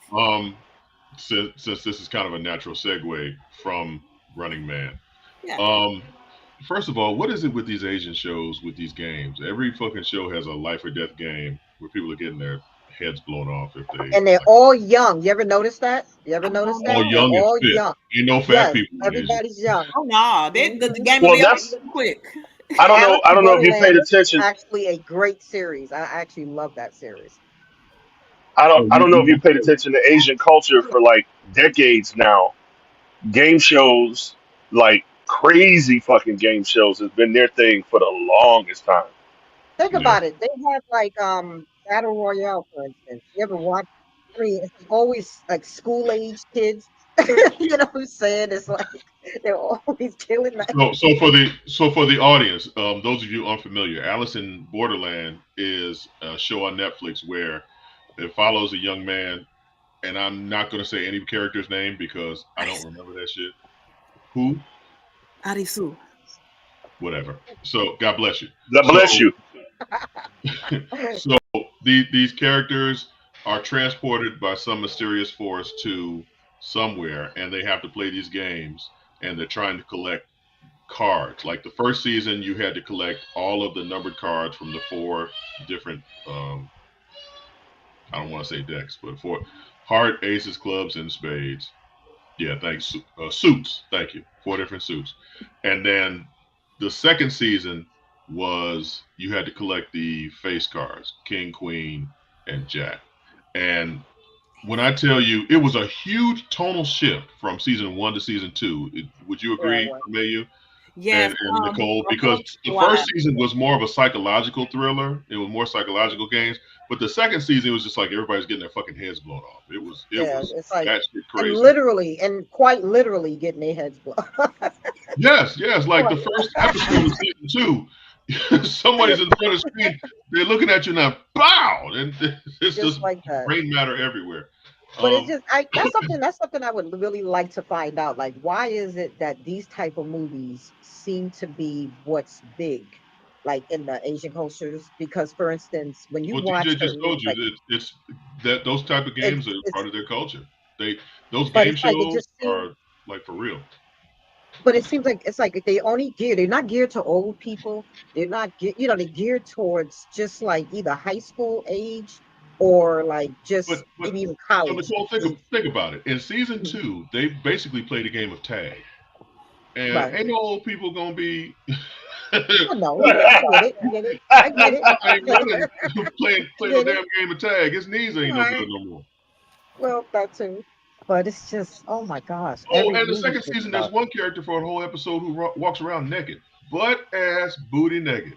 Since this is kind of a natural segue from Running Man. Yeah. First of all, what is it with these Asian shows with these games? Every fucking show has a life or death game where people are getting their heads blown off if they. And they're all young. You ever notice that? All young and fit. Ain't no fat people. Everybody's young. Oh no, the game well, will be that's over quick. I don't know. I don't know if you paid attention. Actually, a great series. I actually love that series. I don't know if you paid attention to Asian culture for like decades now. Game shows, like crazy fucking game shows, has been their thing for the longest time. Think about it. They have like Battle Royale, for instance. You ever watch? I mean, it's always like school age kids. You know what I'm saying? It's like they're always killing that. So for the audience, those of you unfamiliar, Alice in Borderland is a show on Netflix where it follows a young man, and I'm not going to say any character's name because I don't remember that shit. Who? Arisu. Whatever. So God bless you. God bless you. So these characters are transported by some mysterious force to somewhere, and they have to play these games, and they're trying to collect cards. Like the first season, you had to collect all of the numbered cards from the 4 different I don't want to say decks, but 4 heart, aces, clubs, and spades. Yeah, thanks. Suits. Thank you. 4 different suits. And then the second season was you had to collect the face cards, king, queen, and jack. And when I tell you, it was a huge tonal shift from season 1 to season 2. Would you agree, Mayu? Yes, and Nicole, because the first season was more of a psychological thriller. It was more psychological games, but the second season was just like everybody's getting their fucking heads blown off. It was it's like that shit crazy. And literally and quite literally getting their heads blown. Yes. Like the first episode of season 2, somebody's in front of the screen, they're looking at you now, bow, and it's just like that. Brain matter everywhere. But it's just that's something I would really like to find out. Like, why is it that these type of movies seem to be what's big, like in the Asian cultures? Because, for instance, when you watch, DJ just told you it's that those type of games are part of their culture. Those game shows are like for real. But it seems like it's like they're not geared to old people. They're not they're geared towards just like either high school age or like just maybe even college. Think about it. In season 2, they basically played a game of tag, and ain't no old people gonna be. No, I get it. Playing a damn game of tag. His knees ain't no good no more. Well, that too. But it's just, oh my gosh. Oh, and the second season, there's one character for a whole episode who walks around naked, butt ass booty naked.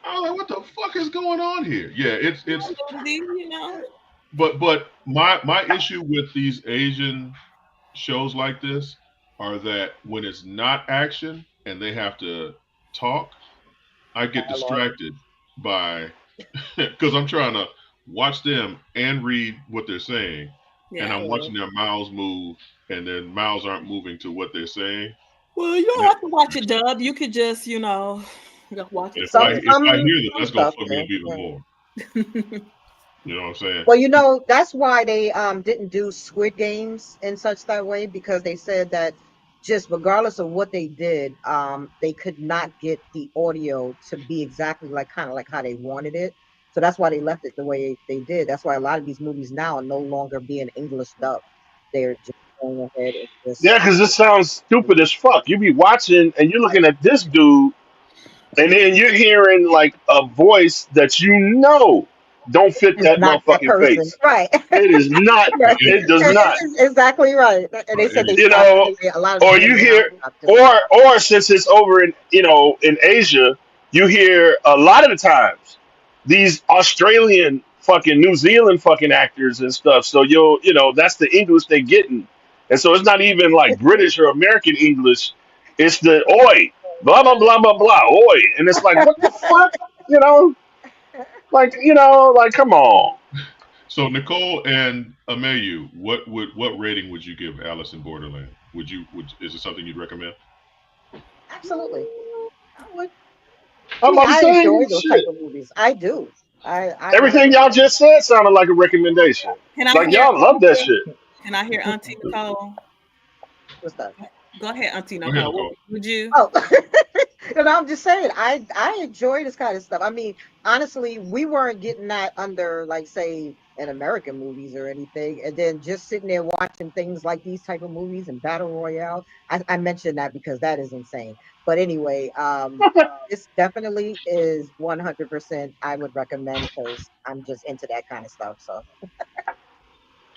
I was like, what the fuck is going on here? Yeah, it's you know. But my issue with these Asian shows like this are that when it's not action and they have to talk, I get distracted by because I'm trying to watch them and read what they're saying, and I'm watching their mouths move, and their mouths aren't moving to what they're saying. Well, you don't have to watch it dub. You could just, watch it. If I hear that, that's gonna fuck me up even more. You know what I'm saying? Well, that's why they didn't do Squid Games in such that way, because they said that just regardless of what they did, they could not get the audio to be exactly kind of like how they wanted it. So that's why they left it the way they did. That's why a lot of these movies now are no longer being English dubbed. They're just going ahead and just Yeah, because this sounds stupid as fuck. You be watching and you're looking at this dude, and then you're hearing like a voice that don't fit that not that motherfucking person, face. right? It is not. Right. It does not. Exactly right. And they said they You stopped know, a lot of or the you movies now hear, stopped doing it. or since it's over in in Asia, you hear a lot of the times these Australian fucking New Zealand fucking actors and stuff. So that's the English they're getting, and so it's not even like British or American English. It's the oi, blah blah blah blah blah, oi, and it's like what the fuck, you know, like come on. So Nicole and Amayu, what rating would you give Alice in Borderland? Is it something you'd recommend? Absolutely, I would. I'm about to I say enjoy those type shit. of movies. I do. I Everything y'all just said sounded like a recommendation. Can I Like hear? y'all love that shit. Can I hear Auntie Nicole? What's that? Go ahead, Auntie Go ahead, Nicole. Nicole. Would you? Oh, and I'm just saying, I enjoy this kind of stuff. I mean, honestly, we weren't getting that under, like, say, in American movies or anything, and then just sitting there watching things like these type of movies and battle royale. I mentioned that because that is insane. But anyway, this definitely is 100%. I would recommend because I'm just into that kind of stuff. So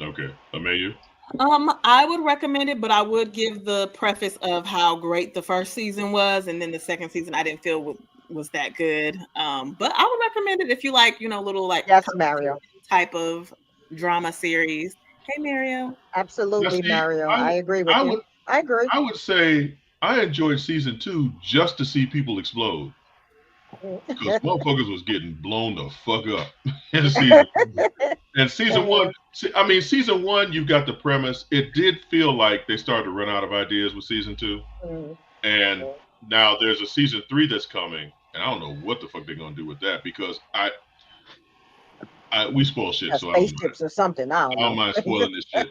Okay, Amayu. I would recommend it, but I would give the preface of how great the first season was, and then the second season I didn't feel was that good. But I would recommend it if you like, little like Mario type of drama series. Hey, Mario. Absolutely, See, Mario. I agree with you. I agree. I would say I enjoyed season 2 just to see people explode. Because motherfuckers was getting blown the fuck up in season 2. And season 1, season 1, you've got the premise. It did feel like they started to run out of ideas with season 2. And now there's a season 3 that's coming. And I don't know what the fuck they're going to do with that because we spoil shit. So spaceships or something. I don't mind spoiling this shit.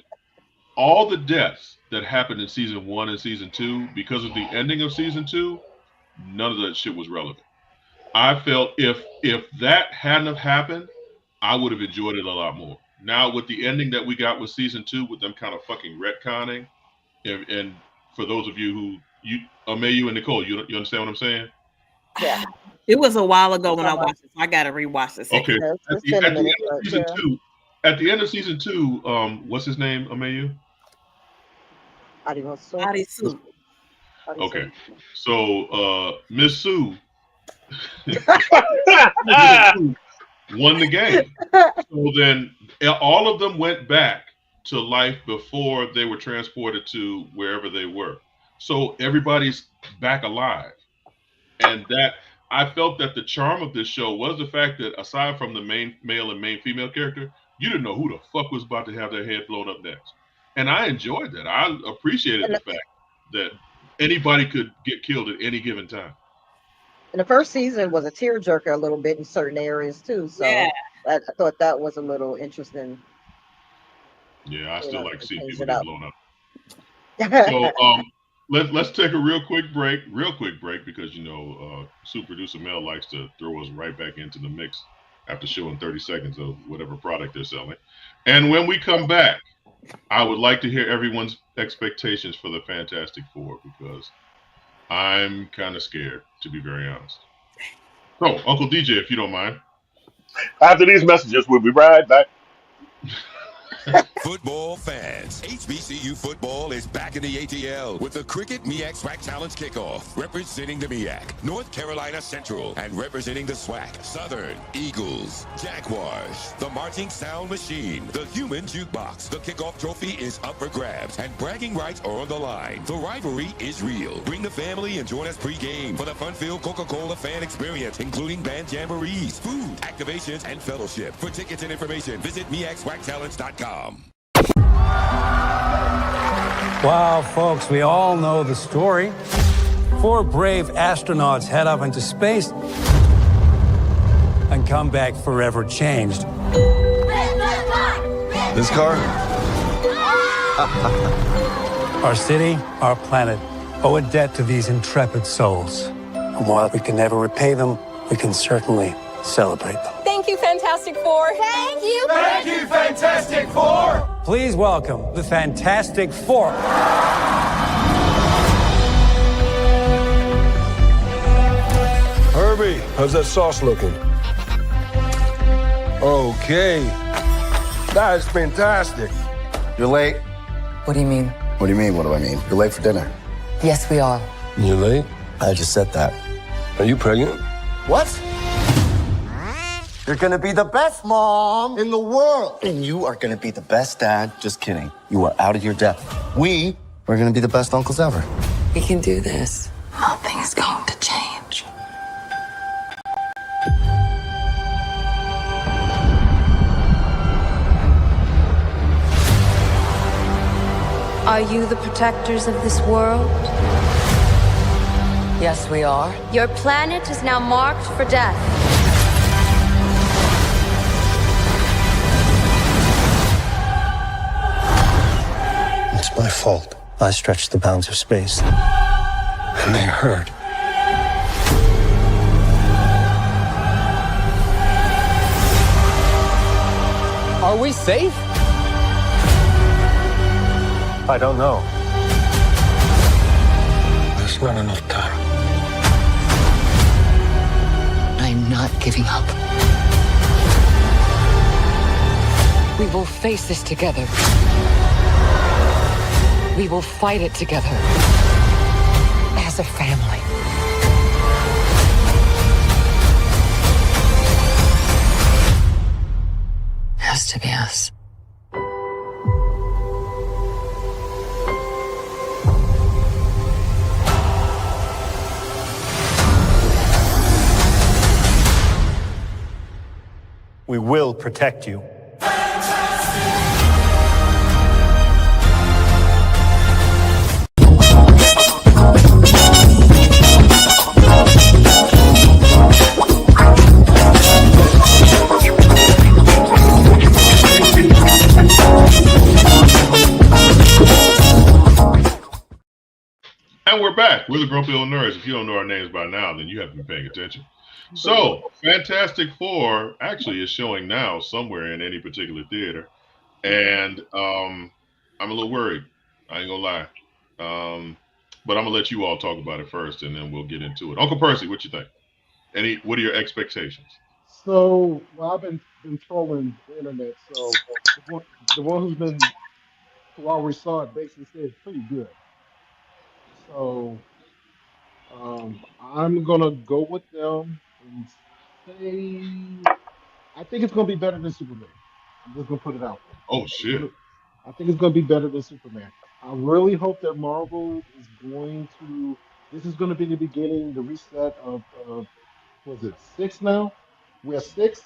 All the deaths that happened in season 1 and season 2, because of the ending of season 2, none of that shit was relevant. I felt if that hadn't have happened, I would have enjoyed it a lot more. Now with the ending that we got with season 2, with them kind of fucking retconning, and for those of you who Amayu and Nicole, you understand what I'm saying? Yeah. It was a while ago when I watched it, so I got to rewatch the second. Okay. At the end of season 2, what's his name, Amayu? Arisu. Okay. So Miss Sue won the game. So then all of them went back to life before they were transported to wherever they were. So everybody's back alive. And that I felt that the charm of this show was the fact that aside from the main male and main female character, you didn't know who the fuck was about to have their head blown up next. And I enjoyed that. I appreciated the fact that anybody could get killed at any given time. And the first season was a tearjerker a little bit in certain areas too. So I thought that was a little interesting. Yeah, I still like seeing people get blown up. So let's take a real quick break because super producer Mel likes to throw us right back into the mix after showing 30 seconds of whatever product they're selling. And when we come back, I would like to hear everyone's expectations for the Fantastic Four because I'm kind of scared, to be very honest. So, Uncle DJ, if you don't mind. After these messages, we'll be right back. Football fans, HBCU football is back in the ATL with the Cricket MEAC SWAC Challenge Kickoff. Representing the MEAC, North Carolina Central, and representing the SWAC, Southern Eagles, Jaguars, the Marching Sound Machine, the Human Jukebox. The kickoff trophy is up for grabs, and bragging rights are on the line. The rivalry is real. Bring the family and join us pre-game for the fun-filled Coca-Cola fan experience, including band jamborees, food, activations, and fellowship. For tickets and information, visit MEACSWACChallenge.com. Wow, folks, we all know the story. 4 brave astronauts head up into space and come back forever changed. This car? Our city, our planet, owe a debt to these intrepid souls. And while we can never repay them, we can certainly celebrate them. Thank you, Fantastic Four. Thank you. Thank you, Fantastic Four. Please welcome the Fantastic Four. Herbie, how's that sauce looking? Okay. That is fantastic. You're late. What do you mean? What do you mean, what do I mean? You're late for dinner. Yes, we are. You late? I just said that. Are you pregnant? What? You're gonna be the best mom in the world. And you are gonna be the best dad. Just kidding. You are out of your depth. We are gonna be the best uncles ever. We can do this. Nothing is going to change. Are you the protectors of this world? Yes, we are. Your planet is now marked for death. It's my fault. I stretched the bounds of space. And they hurt. Are we safe? I don't know. There's not enough time. I'm not giving up. We will face this together. We will fight it together. As a family. Has to be us. We will protect you. And we're back. We're the Grumpy Old Nerds. If you don't know our names by now, then you haven't been paying attention. So, Fantastic Four actually is showing now somewhere in any particular theater. And I'm a little worried. I ain't gonna lie. But I'm gonna let you all talk about it first, and then we'll get into it. Uncle Percy, what you think? What are your expectations? So, well, I've been trolling the internet. So, the one who's been, while we saw it, basically said it's pretty good. So, I'm gonna go with them and say I think it's gonna be better than Superman. I'm just gonna put it out there. Oh shit! I think it's gonna be better than Superman. I really hope that Marvel is going to. This is gonna be the beginning, the reset of was it 6 now? We're 6.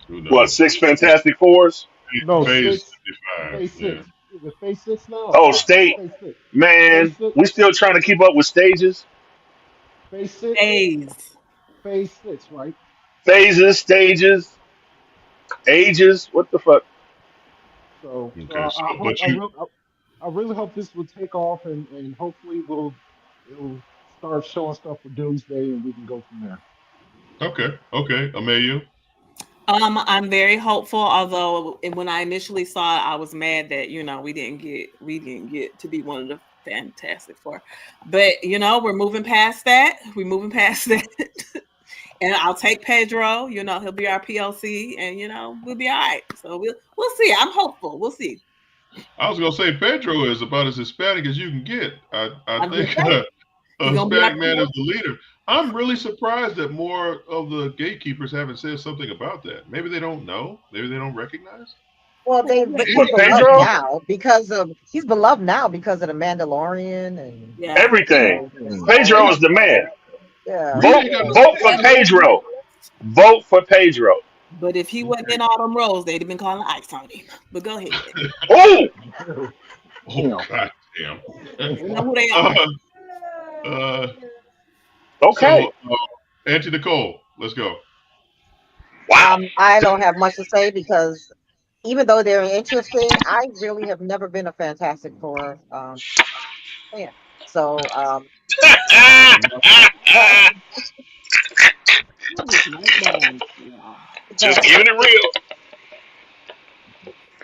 What, 6 Fantastic Fours? No, Phase 6. 55. Phase 6. Is it Phase 6 now? Oh, Phase state. 6. Phase Man, 6. we still trying to keep up with stages. Phase 6. Phase 6, right? Phases, stages, ages. What the fuck? So, Okay, I really hope this will take off and hopefully it'll start showing stuff for Doomsday and we can go from there. Okay. Amelia? I'm very hopeful, although when I initially saw it, I was mad that, we didn't get to be one of the Fantastic Four. But, we're moving past that. And I'll take Pedro. You know, he'll be our PLC, and you know, we'll be all right. So we'll see. I'm hopeful. We'll see. I was gonna say Pedro is about as Hispanic as you can get. I think a Hispanic man is the leader. I'm really surprised that more of the gatekeepers haven't said something about that. Maybe they don't know. Maybe they don't recognize. Well, he's beloved now because of the Mandalorian and everything. Pedro is the man. Yeah. Vote for Pedro. Vote for Pedro. But if he wasn't in all them roles, they'd have been calling Ice on him. But go ahead. Oh, god damn. You know who they are. Okay. So, Auntie Nicole, let's go. Wow. I don't have much to say because even though they're interesting, I really have never been a Fantastic Four fan. So just keeping it real.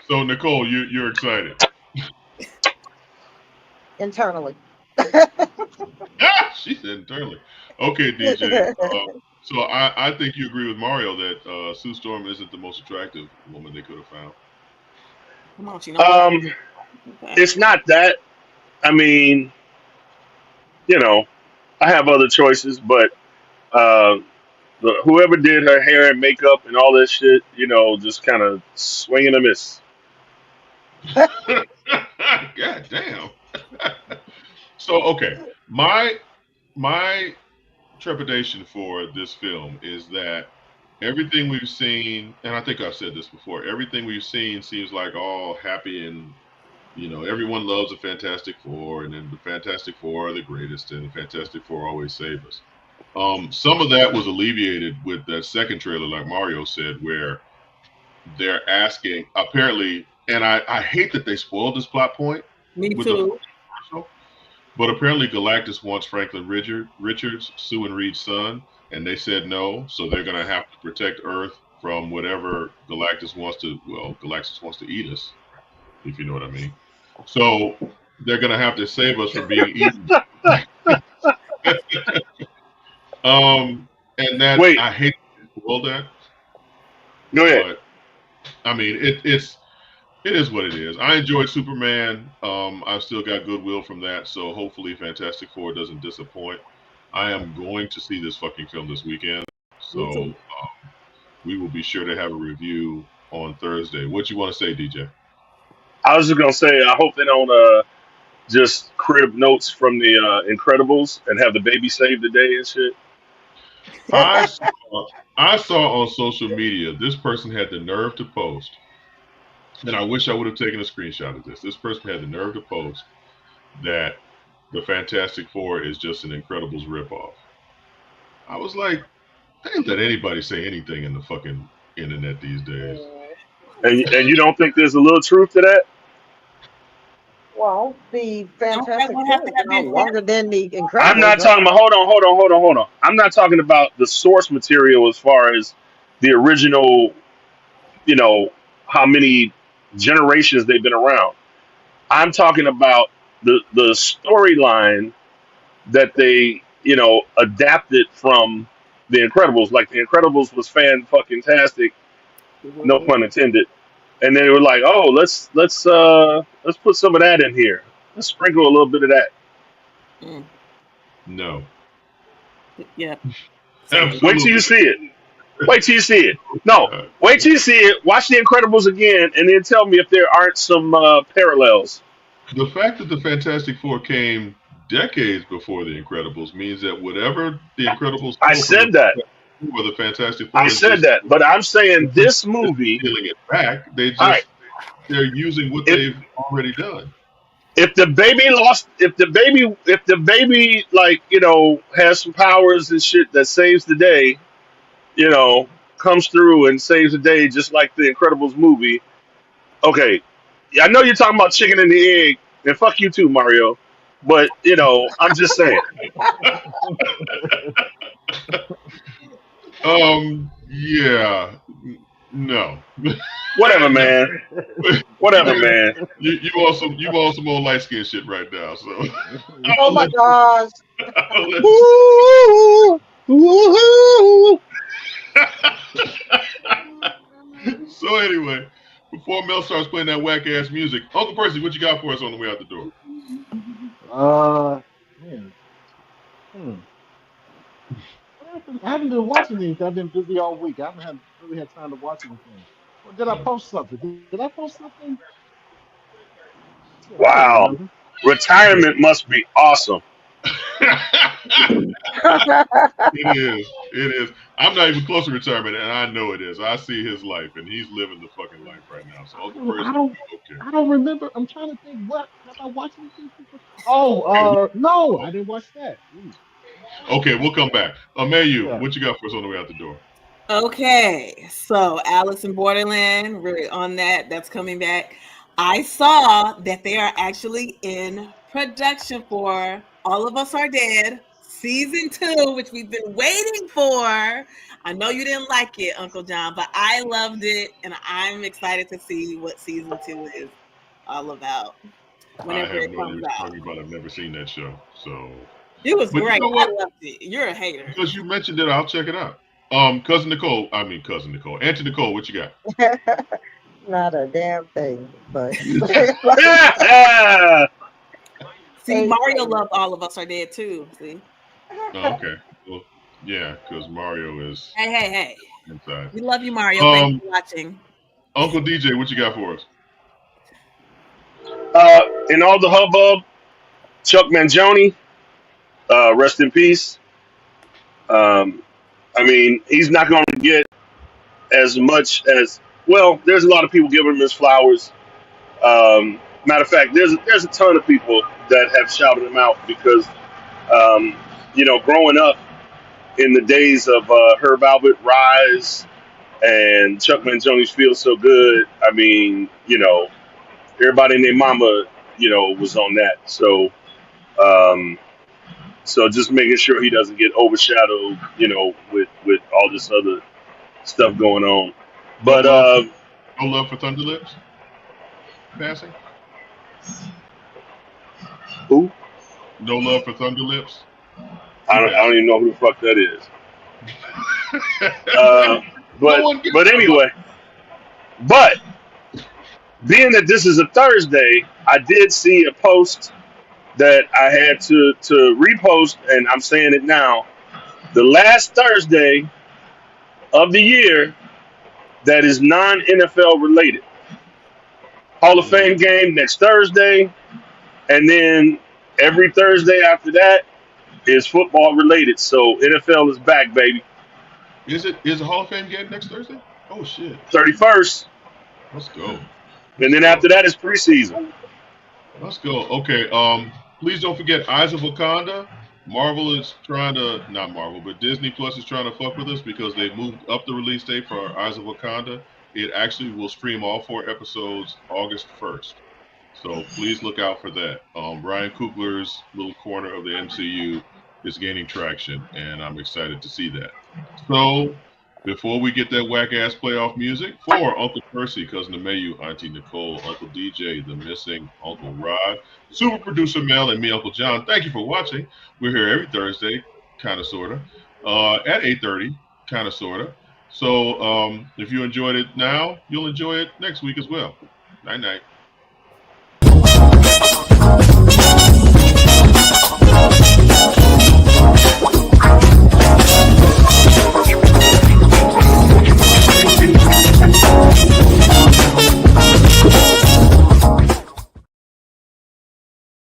So Nicole, you're excited. Internally. She said internally. Okay, DJ. So I think you agree with Mario that Sue Storm isn't the most attractive woman they could have found. Come on, it's not that. I mean, you know, I have other choices, but whoever did her hair and makeup and all that shit, you know, just kind of swing and a miss. God damn. So okay, my trepidation for this film is that everything we've seen, and I think I've said this before, everything we've seen seems like all happy and, you know, everyone loves the Fantastic Four, and then the Fantastic Four are the greatest, and the Fantastic Four always save us. Some of that was alleviated with that second trailer, like Mario said, where they're asking, apparently, and I hate that they spoiled this plot point. Me too. But apparently Galactus wants Franklin Richards, Sue and Reed's son, and they said no, so they're going to have to protect Earth from whatever Galactus wants to, Galactus wants to eat us, if you know what I mean. So they're going to have to save us from being eaten. And that, wait. I hate to spoil that. Go ahead. But, I mean, it is what it is. I enjoyed Superman. I've still got goodwill from that, so hopefully Fantastic Four doesn't disappoint. I am going to see this fucking film this weekend, so we will be sure to have a review on Thursday. What you want to say, DJ? I was just gonna say, I hope they don't just crib notes from the Incredibles and have the baby save the day and shit. I saw on social media this person had the nerve to post. And I wish I would have taken a screenshot of this. This person had the nerve to post that the Fantastic Four is just an Incredibles ripoff. I was like, they didn't let anybody say anything in the fucking internet these days. And you don't think there's a little truth to that? Well, the Fantastic Four is longer than the Incredibles. I'm not talking about. Hold on. I'm not talking about the source material as far as the original. You know how many generations they've been around. I'm talking about the storyline that they, you know, adapted from the Incredibles. Like the Incredibles was fan-fucking-tastic, no pun intended. And they were like, oh, let's put some of that in here. Let's sprinkle a little bit of that. No. Yeah. Wait till you see it. Wait till you see it. No, wait till you see it. Watch The Incredibles again, and then tell me if there aren't some parallels. The fact that the Fantastic Four came decades before The Incredibles means that whatever The Incredibles... I said that. Or the Fantastic Four... I said that, but I'm saying this movie... Stealing it back. They just... They're using what they've already done. If the baby, like, you know, has some powers and shit that saves the day, you know, comes through and saves the day just like the Incredibles movie. Okay, I know you're talking about chicken and the egg, and fuck you too, Mario. But, you know, I'm just saying. Yeah. No. Whatever, man. Whatever, man. You want some more light skin shit right now, so. Oh my gosh. Woo-hoo! So anyway, before Mel starts playing that whack ass music, Uncle Percy, what you got for us on the way out the door? Man. I haven't been watching anything. I've been busy all week. I haven't really had time to watch anything. Or did I post something? Did I post something? Shit, I don't Wow. remember. Retirement must be awesome. It is. It is. I'm not even close to retirement, and I know it is. I see his life, and he's living the fucking life right now. So Uncle Percy, okay. I don't remember. I'm trying to think. What have I watched anything? Oh, no, I didn't watch that. Ooh. Okay, we'll come back. Mayu, Yeah. what you got for us on the way out the door? Okay, so Alice in Borderland, we're on that. That's coming back. I saw that they are actually in production for All of Us Are Dead season 2, which we've been waiting for. I know you didn't like it, Uncle John, but I loved it, and I'm excited to see what season 2 is all about I whenever have it no comes idea what out. you're talking about. I've never seen that show, so. It was But you great. know I what? loved it. You're a hater. Because you mentioned it, I'll check it out. Cousin Nicole, Auntie Nicole, what you got? Not a damn thing, but See, Mario loved All of Us Are Dead too. See. Oh, okay. Well, yeah, because Mario is Hey. inside. We love you, Mario. Thanks for watching. Uncle DJ, what you got for us? In all the hubbub, Chuck Mangione, rest in peace. I mean, he's not going to get as much as well. There's a lot of people giving him his flowers. Matter of fact, there's a ton of people that have shouted him out because growing up in the days of Herb Albert, Rise, and Chuck Mangione's Feel So Good. I mean, everybody and their mama, was on that. So just making sure he doesn't get overshadowed, with all this other stuff going on. But no love for Thunder Lips passing. Who? No love for Thunder Lips. I don't even know who the fuck that is. But anyway, but being that this is a Thursday, I did see a post that I had to repost, and I'm saying it now. The last Thursday of the year that is non-NFL related. Hall of Fame game next Thursday, and then every Thursday after that is football related. So NFL is back, baby. Is a Hall of Fame game next Thursday? Oh shit. 31st. Let's go. And then after that is preseason. Let's go. Okay. Please don't forget Eyes of Wakanda. Marvel is trying to, not Marvel, but Disney Plus is trying to fuck with us because they moved up the release date for Eyes of Wakanda. It actually will stream all 4 episodes August 1st. So please look out for that. Ryan Coogler's little corner of the MCU is gaining traction, and I'm excited to see that. So before we get that whack ass playoff music, for Uncle Percy, Cousin Mayu, Auntie Nicole, Uncle DJ, the missing Uncle Rod, super producer Mel, and me, Uncle John, thank you for watching. We're here every Thursday, kind of, sort of, at 8:30, kind of, sort of. So if you enjoyed it now, you'll enjoy it next week as well. Night night.